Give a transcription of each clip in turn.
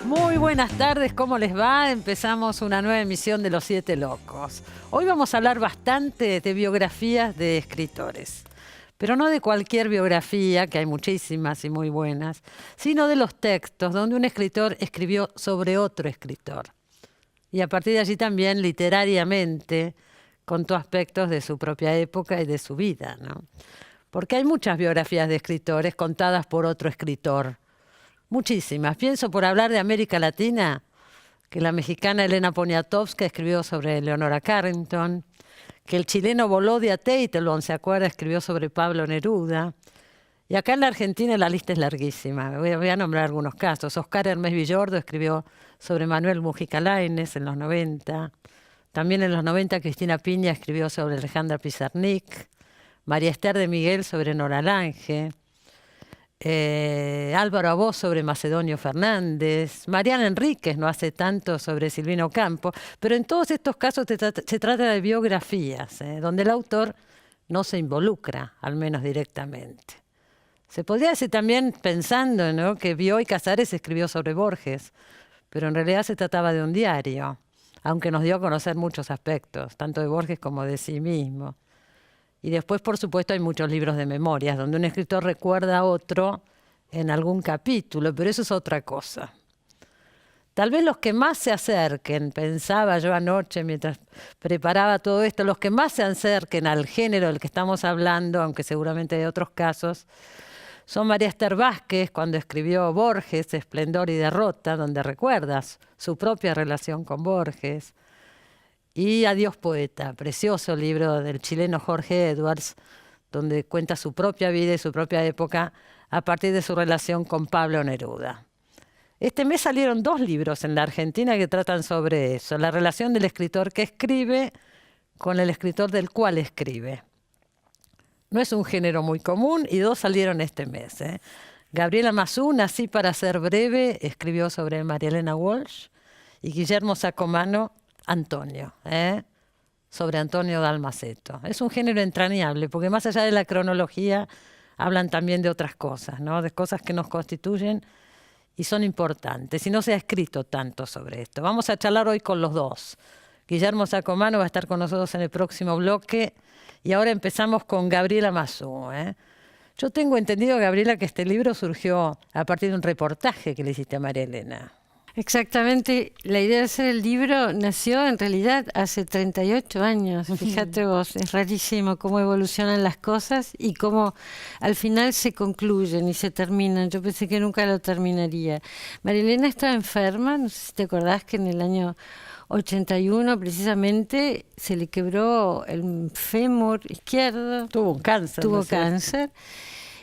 Muy buenas tardes, ¿cómo les va? Empezamos una nueva emisión de Los Siete Locos. Hoy vamos a hablar bastante de biografías de escritores, pero no de cualquier biografía, que hay muchísimas y muy buenas, sino de los textos donde un escritor escribió sobre otro escritor. Y a partir de allí también literariamente contó aspectos de su propia época y de su vida, ¿no? Porque hay muchas biografías de escritores contadas por otro escritor. Muchísimas. Pienso, por hablar de América Latina, que la mexicana Elena Poniatowska escribió sobre Leonora Carrington, que el chileno Volodya Teitelbaum, ¿se acuerda?, escribió sobre Pablo Neruda. Y acá en la Argentina la lista es larguísima. Voy a nombrar algunos casos. Oscar Hermes Villordo escribió sobre Manuel Mujica Lainez en los 90. También en los 90 Cristina Piña escribió sobre Alejandra Pizarnik. María Esther de Miguel sobre Nora Lange. Álvaro Abó sobre Macedonio Fernández. Mariana Enríquez no hace tanto sobre Silvino Campo. Pero en todos estos casos se trata de biografías, donde el autor no se involucra, al menos directamente. Se podría decir también, pensando, ¿no?, que Bioy Casares escribió sobre Borges, pero en realidad se trataba de un diario, aunque nos dio a conocer muchos aspectos, tanto de Borges como de sí mismo. Y después, por supuesto, hay muchos libros de memorias, donde un escritor recuerda a otro en algún capítulo, pero eso es otra cosa. Tal vez los que más se acerquen, pensaba yo anoche mientras preparaba todo esto, los que más se acerquen al género del que estamos hablando, aunque seguramente hay otros casos, son María Esther Vázquez, cuando escribió Borges, Esplendor y Derrota, donde recuerdas su propia relación con Borges. Y Adiós Poeta, precioso libro del chileno Jorge Edwards, donde cuenta su propia vida y su propia época a partir de su relación con Pablo Neruda. Este mes salieron 2 libros en la Argentina que tratan sobre eso, la relación del escritor que escribe con el escritor del cual escribe. No es un género muy común y 2 salieron este mes. Gabriela Mazú, Nací para ser breve, escribió sobre María Elena Walsh, y Guillermo Sacomano, Antonio, sobre Antonio Dalmaceto. Es un género entrañable, porque más allá de la cronología, hablan también de otras cosas, ¿no?, de cosas que nos constituyen y son importantes. Y no se ha escrito tanto sobre esto. Vamos a charlar hoy con los 2. Guillermo Sacomano va a estar con nosotros en el próximo bloque. Y ahora empezamos con Gabriela Mazú. Yo tengo entendido, Gabriela, que este libro surgió a partir de un reportaje que le hiciste a María Elena. Exactamente, la idea de hacer el libro nació en realidad hace 38 años. Fíjate vos, es rarísimo cómo evolucionan las cosas y cómo al final se concluyen y se terminan. Yo pensé que nunca lo terminaría. María Elena estaba enferma, no sé si te acordás que en el año 81 precisamente se le quebró el fémur izquierdo. Tuvo un cáncer. Tuvo cáncer.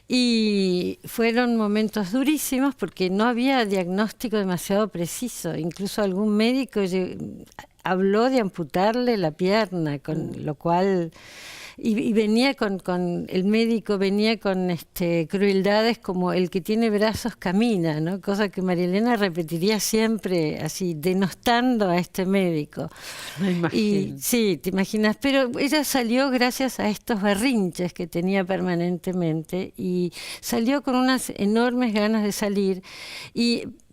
Y fueron momentos durísimos porque no había diagnóstico demasiado preciso. Incluso algún médico habló de amputarle la pierna, con lo cual... Y venía con el médico venía con crueldades como el que tiene brazos camina, ¿no? Cosa que María Elena repetiría siempre, así, denostando a este médico. Me imagino. Y sí, te imaginas, pero ella salió gracias a estos berrinches que tenía permanentemente y salió con unas enormes ganas de salir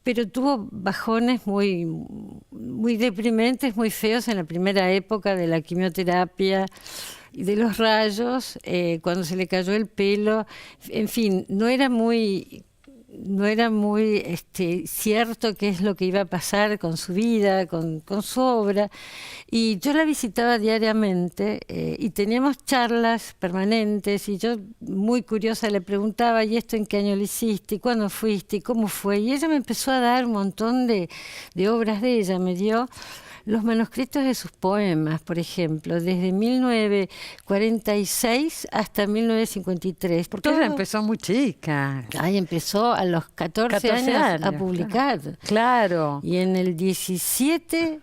pero tuvo bajones muy, muy deprimentes, muy feos en la primera época de la quimioterapia y de los rayos, cuando se le cayó el pelo. En fin, no era muy cierto qué es lo que iba a pasar con su vida, con su obra. Y yo la visitaba diariamente y teníamos charlas permanentes y yo, muy curiosa, le preguntaba: ¿y esto en qué año lo hiciste? ¿Y cuándo fuiste? ¿Y cómo fue? Y ella me empezó a dar un montón de obras de ella. Me dio los manuscritos de sus poemas, por ejemplo, desde 1946 hasta 1953. Porque ella empezó muy chica. Ay, empezó a los 14 años a publicar. Claro. Y en el 17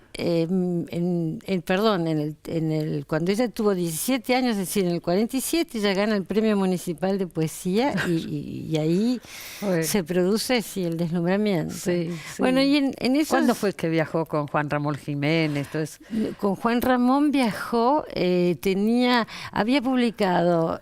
cuando ella tuvo 17 años, es decir, en el 47, ella gana el Premio Municipal de Poesía y ahí se produce el deslumbramiento. Sí, sí. Bueno, y en esos... ¿Cuándo fue que viajó con Juan Ramón Jiménez? Entonces... Con Juan Ramón viajó, había publicado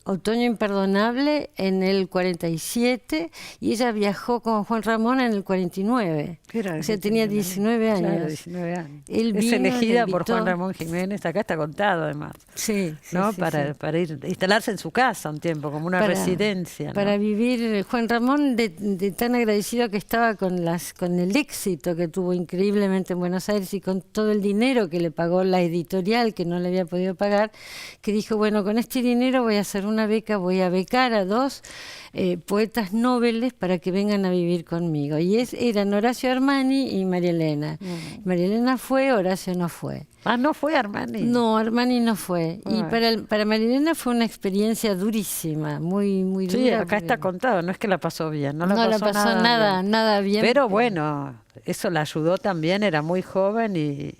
Otoño Imperdonable en el 47 y ella viajó con Juan Ramón en el 49. Claro, o sea, tenía 19 años. Claro, 19 años. Él es vino, elegida por Juan Ramón Jiménez, acá está contado además. Sí, ¿no? sí, para ir instalarse en su casa un tiempo, como una residencia. ¿no? Para vivir, Juan Ramón, de tan agradecido que estaba con el éxito que tuvo increíblemente en Buenos Aires y con todo el dinero que le pagó la editorial, que no le había podido pagar, que dijo, bueno, con este dinero voy a hacer una beca, voy a becar a 2 poetas nobles para que vengan a vivir conmigo. Y eran Horacio Armani y María Elena. María Elena fue, Horacio no fue. Ah, ¿no fue Armani? No, Armani no fue. Y para María Elena fue una experiencia durísima, muy, muy dura. Sí, acá está contado, no es que la pasó bien, no la pasó nada bien. Pero bueno, eso la ayudó también, era muy joven y...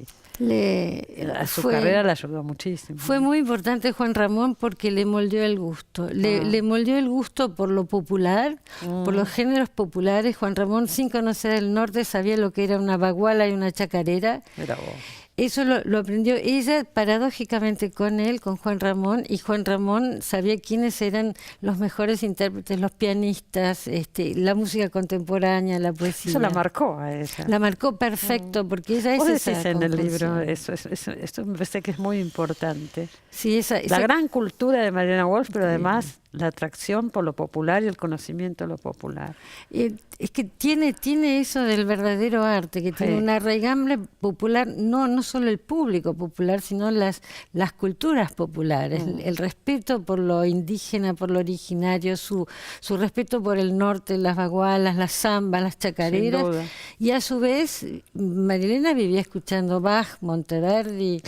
su carrera le ayudó muchísimo. Fue muy importante Juan Ramón porque le moldeó el gusto. Le moldeó el gusto por lo popular, por los géneros populares. Juan Ramón, sin conocer el norte, sabía lo que era una baguala y una chacarera. Mira vos. Eso lo aprendió ella paradójicamente con él, con Juan Ramón, y Juan Ramón sabía quiénes eran los mejores intérpretes, los pianistas, la música contemporánea, la poesía. Eso la marcó a ella. La marcó perfecto, porque ella Vos es decís esa en el composición. libro, eso me parece que es muy importante. Sí, La gran cultura de Mariana Walsh, pero además la atracción por lo popular y el conocimiento de lo popular. Es que tiene eso del verdadero arte, que tiene una raigambre popular, no solo el público popular, sino las culturas populares, el respeto por lo indígena, por lo originario, su respeto por el norte, las bagualas, las zambas, las chacareras, y a su vez Marilena vivía escuchando Bach, Monteverdi,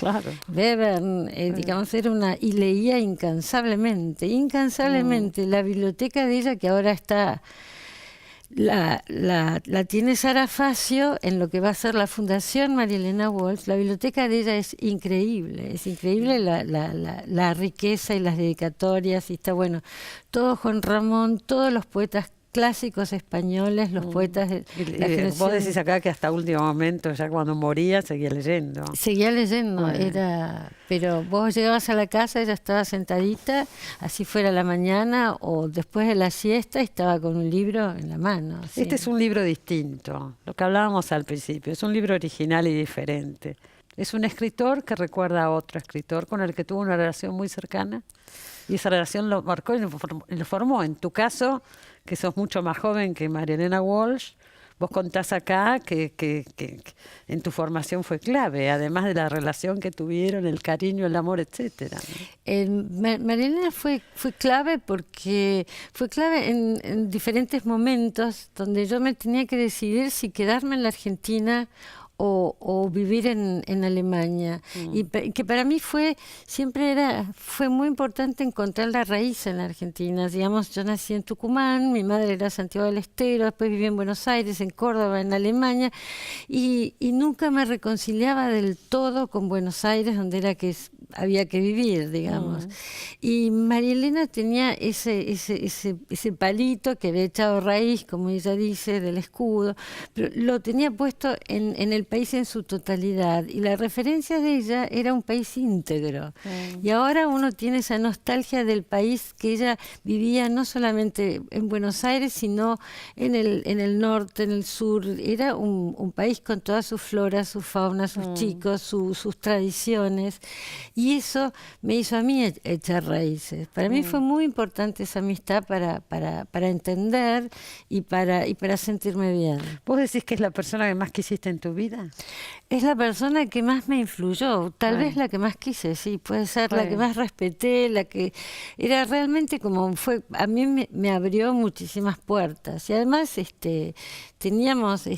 Webern, digamos, y leía incansablemente. La biblioteca de ella, que ahora está... La tiene Sara Facio en lo que va a ser la Fundación María Elena Walsh. La biblioteca de ella es increíble la riqueza y las dedicatorias, y está bueno, todo Juan Ramón, todos los poetas clásicos españoles, los poetas de la generación. Vos decís acá que hasta último momento, ya cuando moría, seguía leyendo. Pero vos llegabas a la casa, ella estaba sentadita, así fuera la mañana o después de la siesta, estaba con un libro en la mano. ¿Sí? Este es un libro distinto, lo que hablábamos al principio, es un libro original y diferente. Es un escritor que recuerda a otro escritor con el que tuvo una relación muy cercana, y esa relación lo marcó y lo formó. En tu caso, que sos mucho más joven que María Elena Walsh, vos contás acá que en tu formación fue clave, además de la relación que tuvieron, el cariño, el amor, etcétera, ¿no? María Elena fue clave porque fue clave en diferentes momentos donde yo me tenía que decidir si quedarme en la Argentina o vivir en Alemania. Y que para mí fue muy importante encontrar la raíz en la Argentina. Digamos, yo nací en Tucumán, mi madre era Santiago del Estero, después viví en Buenos Aires, en Córdoba, en Alemania, y nunca me reconciliaba del todo con Buenos Aires, donde era que había que vivir, digamos. Y María Elena tenía ese palito que había echado raíz, como ella dice, del escudo, pero lo tenía puesto en el país en su totalidad, y la referencia de ella era un país íntegro. Y ahora uno tiene esa nostalgia del país que ella vivía no solamente en Buenos Aires, sino en el norte, en el sur. Era un país con toda su flora, su fauna, sus chicos, sus tradiciones, y eso me hizo a mí echar raíces. Para mí fue muy importante esa amistad para entender y para sentirme bien. ¿Vos decís que es la persona que más quisiste en tu vida? Es la persona que más me influyó, tal vez la que más quise, sí, puede ser la que más respeté, la que era realmente como fue, a mí me abrió muchísimas puertas, y además teníamos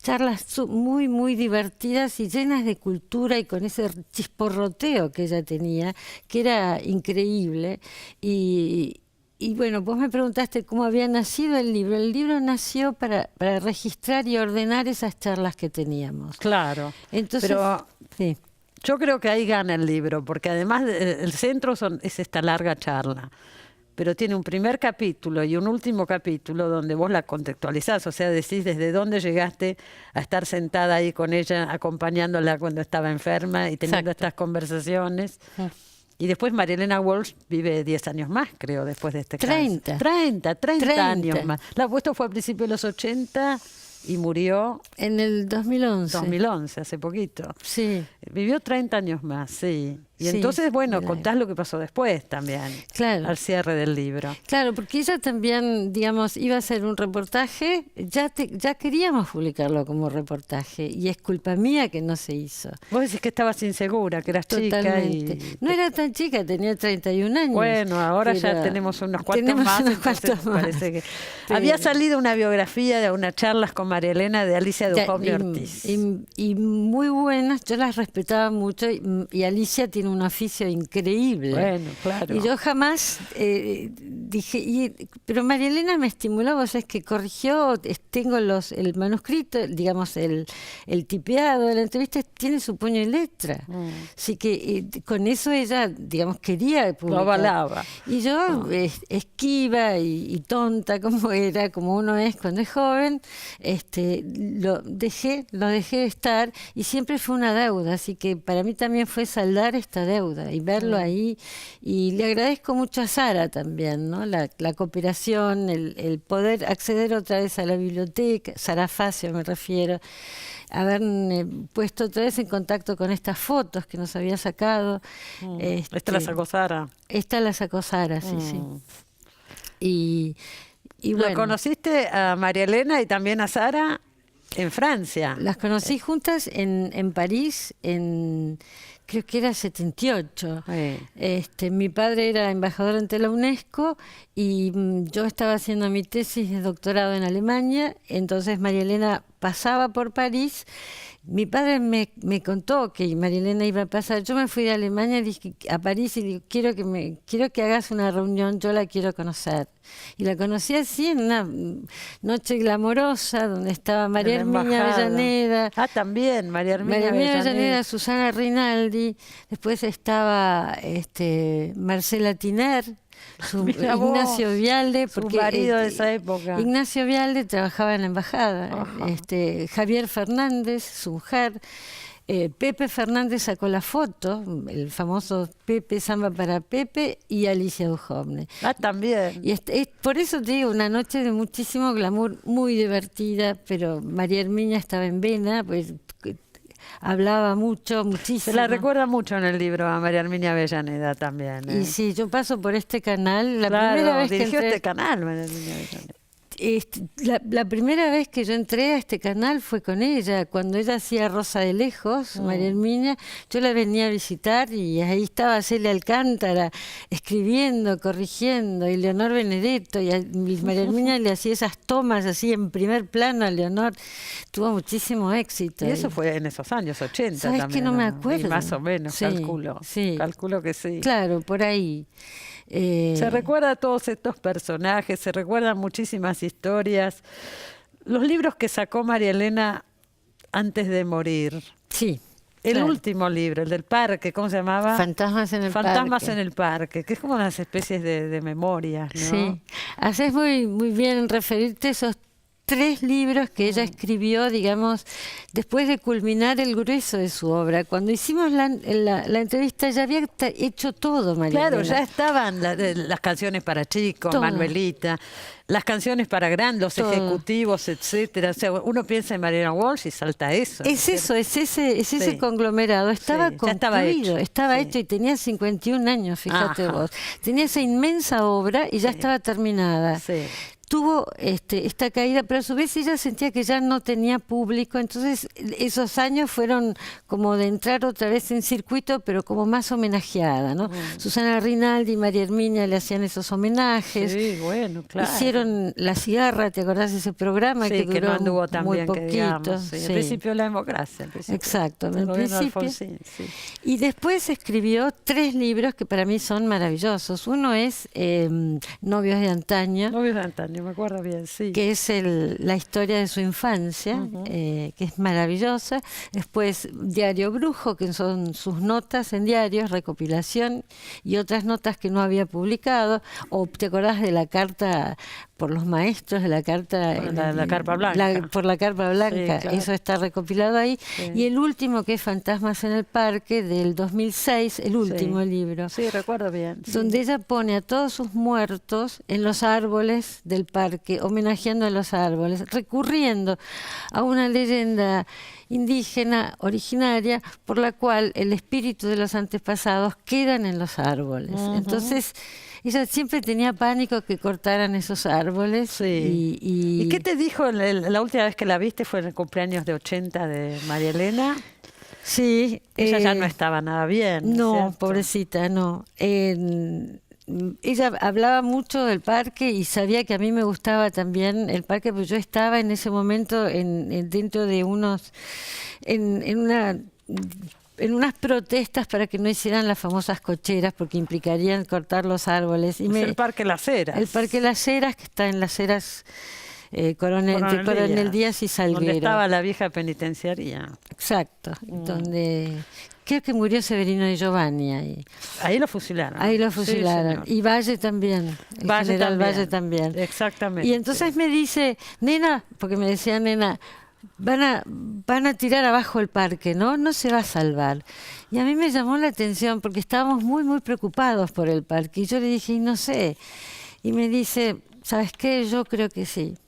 charlas muy, muy divertidas y llenas de cultura, y con ese chisporroteo que ella tenía, que era increíble, y y bueno, vos me preguntaste cómo había nacido el libro. El libro nació para registrar y ordenar esas charlas que teníamos. Claro. Entonces, pero sí. yo creo que ahí gana el libro, porque además el centro es esta larga charla. Pero tiene un primer capítulo y un último capítulo donde vos la contextualizás, o sea, decís desde dónde llegaste a estar sentada ahí con ella, acompañándola cuando estaba enferma y teniendo Exacto. estas conversaciones. Y después María Elena Walsh vive 10 años más, creo, después de este caso. 30 años más. Esto fue a principios de los 80 y murió En el 2011. 2011, hace poquito. Sí. Vivió 30 años más, sí. Y Sí, entonces, bueno, mira. contás lo que pasó después también, Claro. al cierre del libro. Claro, porque ella también, digamos, iba a hacer un reportaje, ya queríamos publicarlo como reportaje, y es culpa mía que no se hizo. Vos decís que estabas insegura, que eras Totalmente. chica y... No era tan chica, tenía 31 años. Bueno, ahora ya pero tenemos unos cuantos tenemos más, unos entonces cuantos más. parece que... Pero- Había salido una biografía de unas charlas con María Elena de Alicia Duhovne Ortiz. Y muy buenas, yo las respetaba mucho, y Alicia tiene un oficio increíble. Bueno, claro. Y yo jamás dije, pero María Elena me estimuló, vos sabés que corrigió, tengo el manuscrito, digamos, el tipeado de la entrevista, tiene su puño y letra. Así que con eso ella, digamos, quería publicar. Lo avalaba. Y yo, esquiva y tonta como era, como uno es cuando es joven, lo dejé de estar, y siempre fue una deuda, así que para mí también fue saldar esta deuda y verlo ahí. Y le agradezco mucho a Sara también, ¿no? La cooperación, el poder acceder otra vez a la biblioteca, Sara Facio me refiero, haberme puesto otra vez en contacto con estas fotos que nos había sacado. Esta la sacó Sara. Esta la sacó Sara, sí, sí. Y ¿Lo bueno, conociste a María Elena y también a Sara en Francia? las conocí juntas en París, creo que era 78. Mi padre era embajador ante la UNESCO y yo estaba haciendo mi tesis de doctorado en Alemania, entonces María Elena pasaba por París. Mi padre me contó que María Elena iba a pasar. Yo me fui de Alemania y dije a París y digo, quiero que hagas una reunión, yo la quiero conocer. Y la conocí así en una noche glamorosa donde estaba María Herminia Avellaneda. Ah, también, María Herminia Avellaneda, Susana Rinaldi. Después estaba Marcela Tiner, Ignacio Vialde, porque su marido de esa época. Ignacio Vialde trabajaba en la embajada. Javier Fernández, su mujer. Pepe Fernández sacó la foto, el famoso Pepe, Samba para Pepe, y Alicia Duhovne. Ah, también. Y por eso te digo, una noche de muchísimo glamour, muy divertida, pero María Herminia estaba en vena, pues hablaba muchísimo. Se la recuerda mucho en el libro a María Herminia Avellaneda también. Y sí, yo paso por este canal, primera vez que entré... este canal, María Herminia Avellaneda. La primera vez que yo entré a este canal fue con ella, cuando ella hacía Rosa de Lejos, María Herminia. Yo la venía a visitar y ahí estaba Celia Alcántara escribiendo, corrigiendo, y Leonor Benedetto, y María Herminia le hacía esas tomas así en primer plano a Leonor. Tuvo muchísimo éxito. Y eso fue en esos años 80 ¿Sabes también. que no me acuerdo? Y más o menos, sí, calculo. Sí. Calculo que sí. Claro, por ahí. Se recuerda a todos estos personajes, se recuerdan muchísimas historias. Los libros que sacó María Elena antes de morir. Sí. El claro. último libro, el del parque, ¿cómo se llamaba? Fantasmas en el Fantasmas parque. en el parque, que es como unas especies de memorias, ¿no? Sí. Haces muy bien en referirte a esos 3 libros que ella escribió, digamos, después de culminar el grueso de su obra. Cuando hicimos la entrevista ya había hecho todo, María Claro, Elena. ya estaban las canciones para chicos, Todo. Manuelita, las canciones para grandes, los Todo. ejecutivos, etcétera. O sea, uno piensa en Mariana Walsh y salta eso. Es eso, es ese Sí. conglomerado. Estaba Sí, ya estaba concluido, hecho. estaba Sí. hecho y tenía 51 años, fíjate Ajá. vos. Tenía esa inmensa obra y ya Sí. estaba terminada. Sí. tuvo esta caída, pero a su vez ella sentía que ya no tenía público, entonces esos años fueron como de entrar otra vez en circuito, pero como más homenajeada, ¿no? Susana Rinaldi y María Herminia le hacían esos homenajes. Sí, bueno, claro. Hicieron La Cigarra, ¿te acordás de ese programa? Sí, que duró que no anduvo tan muy bien, poquito. que digamos, sí. Sí. El principio de la democracia. Exacto, el en gobierno de principio. Alfonsín, sí. Y después escribió 3 libros que para mí son maravillosos. Uno es Novios de Antaño. Novios de Antaño, me acuerdo bien, sí. Que es la historia de su infancia, que es maravillosa. Después Diario Brujo, que son sus notas en diarios, recopilación, y otras notas que no había publicado. O te acordás de la carta por los maestros, de la carta... La carpa blanca. Por la carpa blanca, Sí, claro. eso está recopilado ahí. Sí. Y el último, que es Fantasmas en el Parque, del 2006, el último libro. Sí, recuerdo bien. Donde ella pone a todos sus muertos en los árboles del parque, homenajeando a los árboles, recurriendo a una leyenda indígena originaria por la cual el espíritu de los antepasados quedan en los árboles. Entonces, ella siempre tenía pánico que cortaran esos árboles. Sí. ¿Y qué te dijo la última vez que la viste? Fue en el cumpleaños de 80 de María Elena. Sí. Ella ya no estaba nada bien. No, ¿cierto? pobrecita, no. Ella hablaba mucho del parque y sabía que a mí me gustaba también el parque, porque yo estaba en ese momento dentro de en unas protestas para que no hicieran las famosas cocheras, porque implicarían cortar los árboles. Y el Parque Las Heras. El Parque Las Heras, que está en Las Heras, Coronel Díaz y Salguero. Donde estaba la vieja penitenciaría. Exacto, donde... Creo que murió Severino de Giovanni ahí. Ahí lo fusilaron. Ahí lo fusilaron. Sí, y Valle también. El general Valle también. Exactamente. Y entonces me dice, nena, porque me decía nena, van a tirar abajo el parque, ¿no? No se va a salvar. Y a mí me llamó la atención porque estábamos muy, muy preocupados por el parque. Y yo le dije, y no sé. Y me dice, ¿sabes qué? Yo creo que sí.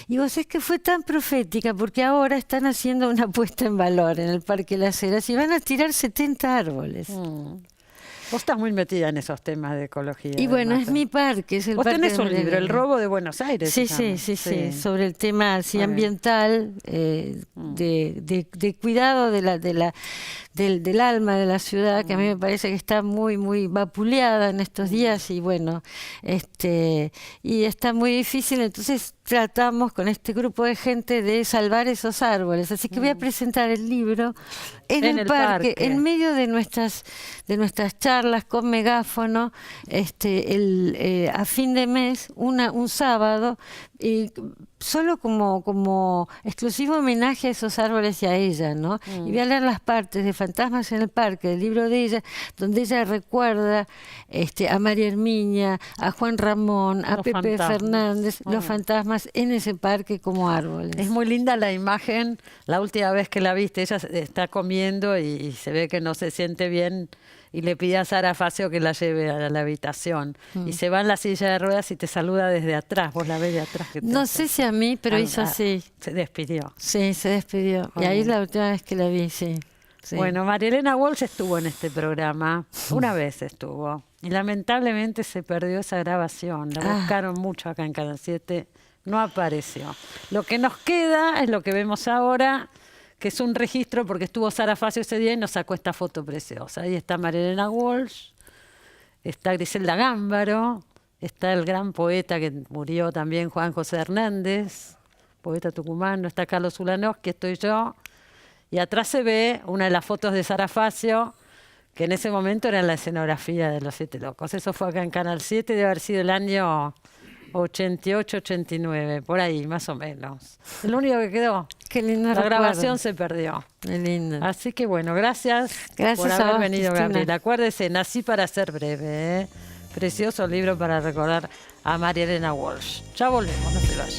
Y vos es que fue tan profética porque ahora están haciendo una puesta en valor en el Parque Las Heras y van a tirar 70 árboles. Vos estás muy metida en esos temas de ecología. Y bueno, es mi parque, es el Vos parque. tenés de un libro, El robo de Buenos Aires. Sí, sí, sobre el tema ambiental, de cuidado del alma de la ciudad, que a mí me parece que está muy, muy vapuleada en estos días y bueno, y está muy difícil, entonces tratamos con este grupo de gente de salvar esos árboles. Así que voy a presentar el libro en el parque, en medio de nuestras charlas con megáfono, a fin de mes, un sábado, y solo como exclusivo homenaje a esos árboles y a ella, ¿no? Y voy a leer las partes de Fantasmas en el Parque, del libro de ella, donde ella recuerda a María Herminia, a Juan Ramón, a Pepe Fernández, los fantasmas en ese parque como árboles. Es muy linda la imagen. La última vez que la viste, ella está comiendo y se ve que no se siente bien y le pide a Sara Facio que la lleve a la habitación. Y se va en la silla de ruedas y te saluda desde atrás. Vos la ves de atrás. No sé si a mí, pero hizo así. Se despidió. Sí, se despidió. Y ahí es la última vez que la vi, sí. Bueno, María Elena Walsh estuvo en este programa. Una vez estuvo. Y lamentablemente se perdió esa grabación. La buscaron mucho acá en Canal 7. No apareció. Lo que nos queda es lo que vemos ahora, que es un registro, porque estuvo Sara Facio ese día y nos sacó esta foto preciosa. Ahí está María Elena Walsh, está Griselda Gámbaro, está el gran poeta que murió también, Juan José Hernández, poeta tucumano, está Carlos Ulanowski, estoy yo, y atrás se ve una de las fotos de Sara Facio, que en ese momento era la escenografía de Los Siete Locos. Eso fue acá en Canal 7, debe haber sido el año 88, 89, por ahí, más o menos. Es lo único que quedó. Qué lindo. La grabación se perdió. Qué lindo. Así que bueno, gracias por haber venido, Gabriela. Acuérdese, Nací para ser breve, ¿eh? Precioso libro para recordar a María Elena Walsh. Ya volvemos, no se vayan.